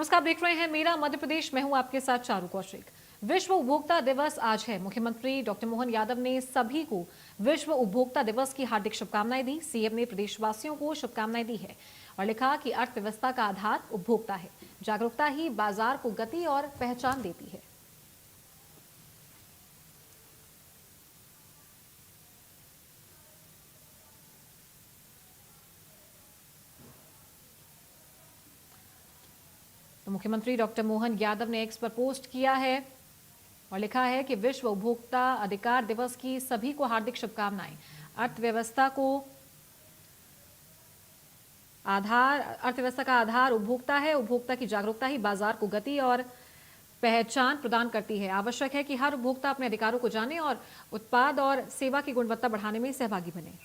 नमस्कार, देख रहे हैं मेरा मध्य प्रदेश। मैं हूं आपके साथ चारू कौशिक। विश्व उपभोक्ता दिवस आज है। मुख्यमंत्री डॉक्टर मोहन यादव ने सभी को विश्व उपभोक्ता दिवस की हार्दिक शुभकामनाएं दी। सीएम ने प्रदेशवासियों को शुभकामनाएं दी है और लिखा कि अर्थव्यवस्था का आधार उपभोक्ता है। जागरूकता ही बाजार को गति और पहचान देती है। तो मुख्यमंत्री डॉक्टर मोहन यादव ने एक्स पर पोस्ट किया है और लिखा है कि विश्व उपभोक्ता अधिकार दिवस की सभी को हार्दिक शुभकामनाएं। अर्थव्यवस्था का आधार उपभोक्ता है। उपभोक्ता की जागरूकता ही बाजार को गति और पहचान प्रदान करती है। आवश्यक है कि हर उपभोक्ता अपने अधिकारों को जाने और उत्पाद और सेवा की गुणवत्ता बढ़ाने में सहभागी बने।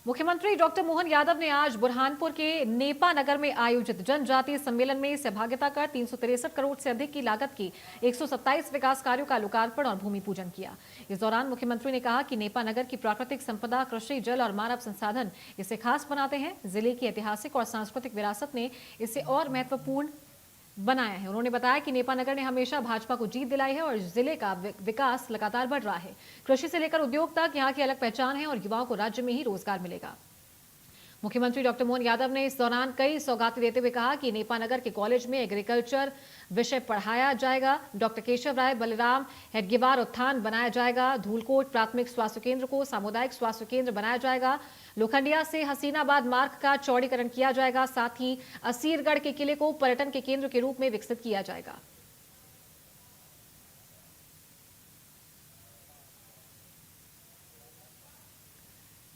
मुख्यमंत्री डॉक्टर मोहन यादव ने आज बुरहानपुर के नेपा नगर में आयोजित जनजातीय सम्मेलन में सहभागिता कर 363 करोड़ से अधिक की लागत की 127 विकास कार्यों का लोकार्पण और भूमि पूजन किया। इस दौरान मुख्यमंत्री ने कहा कि नेपा नगर की प्राकृतिक संपदा, कृषि, जल और मानव संसाधन इसे खास बनाते हैं। जिले की ऐतिहासिक और सांस्कृतिक विरासत ने इसे और महत्वपूर्ण बनाया है। उन्होंने बताया कि नेपा नगर ने हमेशा भाजपा को जीत दिलाई है और जिले का विकास लगातार बढ़ रहा है। कृषि से लेकर उद्योग तक यहाँ की अलग पहचान है और युवाओं को राज्य में ही रोजगार मिलेगा। मुख्यमंत्री डॉक्टर मोहन यादव ने इस दौरान कई सौगातें देते हुए कहा कि नेपा नगर के कॉलेज में एग्रीकल्चर विषय पढ़ाया जाएगा। डॉक्टर केशव राय बलराम हेडगेवार उत्थान बनाया जाएगा। धूलकोट प्राथमिक स्वास्थ्य केंद्र को सामुदायिक स्वास्थ्य केंद्र बनाया जाएगा। लोखंडिया से हसीनाबाद मार्ग का चौड़ीकरण किया जाएगा। साथ ही असीरगढ़ के किले को पर्यटन के केंद्र के रूप में विकसित किया जाएगा।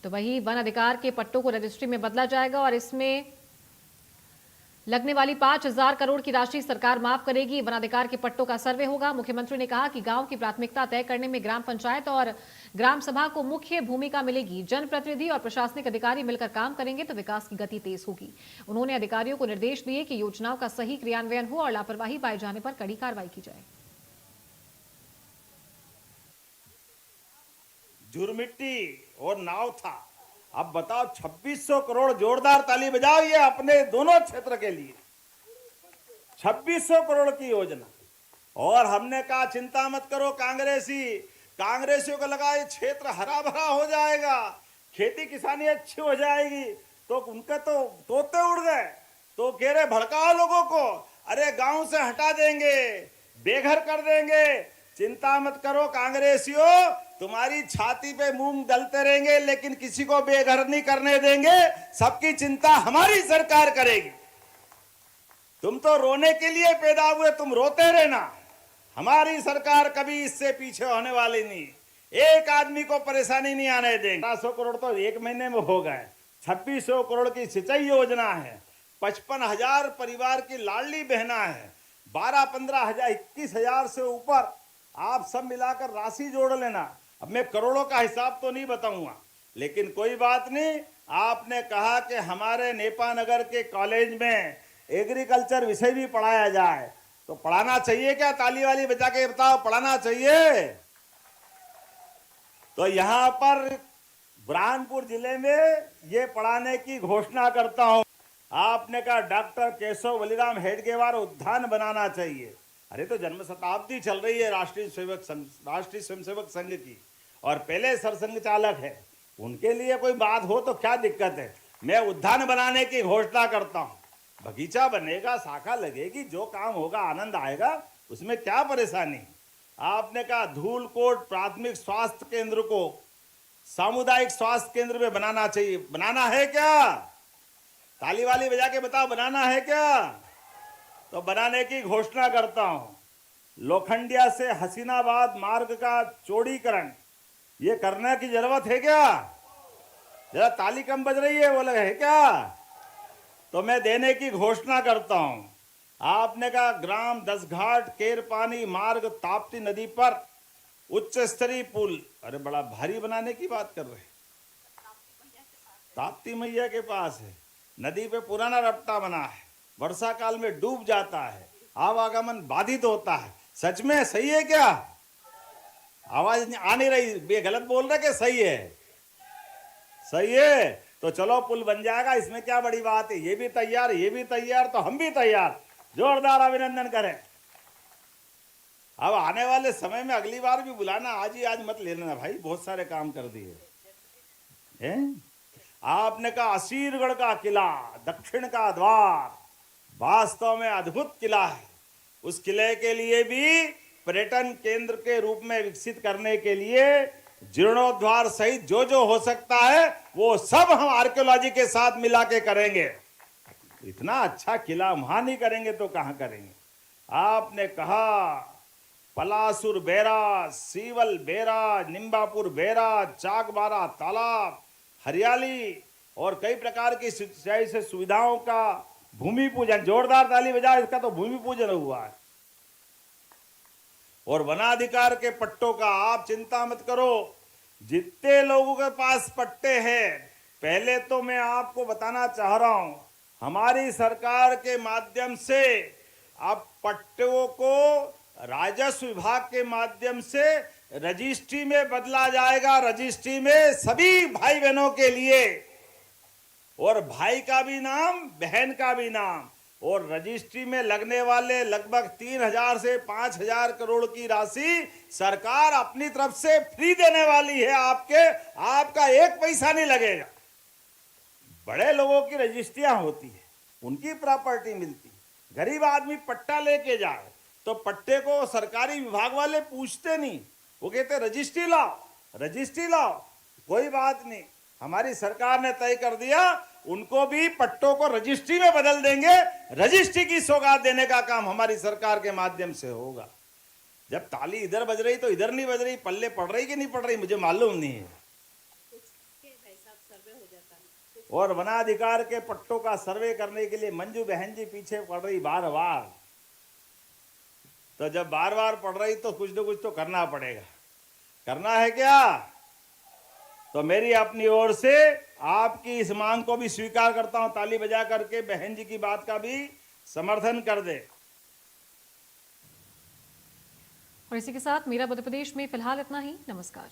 तो वही वन अधिकार के पट्टों को रजिस्ट्री में बदला जाएगा और इसमें लगने वाली 5,000 करोड़ की राशि सरकार माफ करेगी। वनाधिकार के पट्टों का सर्वे होगा। मुख्यमंत्री ने कहा कि गांव की प्राथमिकता तय करने में ग्राम पंचायत और ग्राम सभा को मुख्य भूमिका मिलेगी। जनप्रतिनिधि और प्रशासनिक अधिकारी मिलकर काम करेंगे तो विकास की गति तेज होगी। उन्होंने अधिकारियों को निर्देश दिए कि योजनाओं का सही क्रियान्वयन हो और लापरवाही पाए जाने पर कड़ी कार्रवाई की जाए। झुरमिट्टी और नाव था। अब बताओ 2600 करोड़, जोरदार ताली बजाओ ये अपने दोनों क्षेत्र के लिए। 2600 करोड़ की योजना। और हमने कहा चिंता मत करो कांग्रेसियों को लगा ये क्षेत्र हरा भरा हो जाएगा, खेती किसानी अच्छी हो जाएगी, तो उनके तो तोते उड़ गए। तो कह रहे भड़काओ लोगों को, अरे गांव से हटा देंगे, बेघर कर देंगे। चिंता मत करो कांग्रेसियों, तुम्हारी छाती पे मूंग दलते रहेंगे लेकिन किसी को बेघर नहीं करने देंगे। सबकी चिंता हमारी सरकार करेगी। तुम तो रोने के लिए पैदा हुए, तुम रोते रहना। हमारी सरकार कभी इससे पीछे होने वाली नहीं। एक आदमी को परेशानी नहीं आने देंगे। 700 करोड़ तो एक महीने में हो गए। 2600 करोड़ की सिंचाई योजना है। 55,000 परिवार की लाडली बहना है। 12-15 हजार 21,000 से ऊपर आप सब मिलाकर राशि जोड़ लेना। अब मैं करोड़ों का हिसाब तो नहीं बताऊंगा, लेकिन कोई बात नहीं। आपने कहा कि हमारे नेपा नगर के कॉलेज में एग्रीकल्चर विषय भी पढ़ाया जाए, तो पढ़ाना चाहिए क्या? ताली वाली बजा के बताओ, पढ़ाना चाहिए? तो यहां पर बुरहानपुर जिले में ये पढ़ाने की घोषणा करता हूं। आपने कहा डॉक्टर केशव बलिराम हेडगेवार उद्यान बनाना चाहिए। अरे तो जन्म शताब्दी चल रही है राष्ट्रीय स्वयंसेवक संघ की, और पहले सरसंघ चालक है, उनके लिए कोई बात हो तो क्या दिक्कत है? मैं उद्यान बनाने की घोषणा करता हूं। बगीचा बनेगा, शाखा लगेगी, जो काम होगा आनंद आएगा, उसमें क्या परेशानी? आपने कहा धूलकोट प्राथमिक स्वास्थ्य केंद्र को सामुदायिक स्वास्थ्य केंद्र में बनाना चाहिए। बनाना है क्या? ताली वाली बजा के बताओ, बनाना है क्या? तो बनाने की घोषणा करता हूं। लोखंडिया से हसीनाबाद मार्ग का चौड़ीकरण, ये करने की जरूरत है क्या? जरा ताली कम बज रही है, वो लगा है क्या? तो मैं देने की घोषणा करता हूं। आपने कहा ग्राम 10 घाट केरपानी मार्ग ताप्ती नदी पर उच्च स्तरीय पुल, अरे बड़ा भारी बनाने की बात कर रहे हैं। ताप्ती मैया के पास है, नदी पे पुराना रपटा बना है, वर्षा काल में डूब जाता है, आवागमन बाधित होता है। सच में सही है क्या? आवाज आ नहीं रही, ये गलत बोल रहे कि सही है? सही है तो चलो पुल बन जाएगा, इसमें क्या बड़ी बात है। ये भी तैयार, ये भी तैयार, तो हम भी तैयार। जोरदार अभिनंदन करें। अब आने वाले समय में अगली बार भी बुलाना, आज ही आज मत ले लेना भाई, बहुत सारे काम कर दिए हैं। आपने कहा असीरगढ़ का किला दक्षिण का द्वार वास्तव में अद्भुत किला है। उस किले के लिए भी पर्यटन केंद्र के रूप में विकसित करने के लिए जीर्णोद्धार सहित जो जो हो सकता है वो सब हम आर्कियोलॉजी के साथ मिला के करेंगे। इतना अच्छा किला वहां नहीं करेंगे तो कहां करेंगे। आपने कहा पलासुर बेरा, सीवल बेरा, निम्बापुर बेरा, चाकबारा तालाब, हरियाली और कई प्रकार की सिंचाई से सुविधाओं का भूमि पूजन। जोरदार ताली बजाओ, इसका तो भूमि पूजन हुआ है। और वनाधिकार के पट्टों का आप चिंता मत करो, जितने लोगों के पास पट्टे हैं, पहले तो मैं आपको बताना चाह रहा हूं, हमारी सरकार के माध्यम से अब पट्टों को राजस्व विभाग के माध्यम से रजिस्ट्री में बदला जाएगा। रजिस्ट्री में सभी भाई बहनों के लिए, और भाई का भी नाम, बहन का भी नाम, और रजिस्ट्री में लगने वाले लगभग 3000 से 5000 करोड़ की राशि सरकार अपनी तरफ से फ्री देने वाली है। आपका एक पैसा नहीं लगेगा। बड़े लोगों की रजिस्ट्रियां होती है, उनकी प्रॉपर्टी मिलती है। गरीब आदमी पट्टा लेके जाए तो पट्टे को सरकारी विभाग वाले पूछते नहीं, वो कहते रजिस्ट्री लाओ, रजिस्ट्री लाओ। कोई बात नहीं, हमारी सरकार ने तय कर दिया, उनको भी पट्टों को रजिस्ट्री में बदल देंगे। रजिस्ट्री की सौगात देने का काम हमारी सरकार के माध्यम से होगा। जब ताली इधर बज रही तो इधर नहीं बज रही, पल्ले पड़ रही कि नहीं पड़ रही मुझे मालूम नहीं है। और वनाधिकार के पट्टों का सर्वे करने के लिए मंजू बहन जी पीछे पड़ रही बार बार। तो जब बार बार पड़ रही तो कुछ न कुछ तो करना पड़ेगा। करना है क्या? तो मेरी अपनी ओर से आपकी इस मांग को भी स्वीकार करता हूं। ताली बजा करके बहन जी की बात का भी समर्थन कर दे। और इसी के साथ मेरा मध्य प्रदेश में फिलहाल इतना ही। नमस्कार।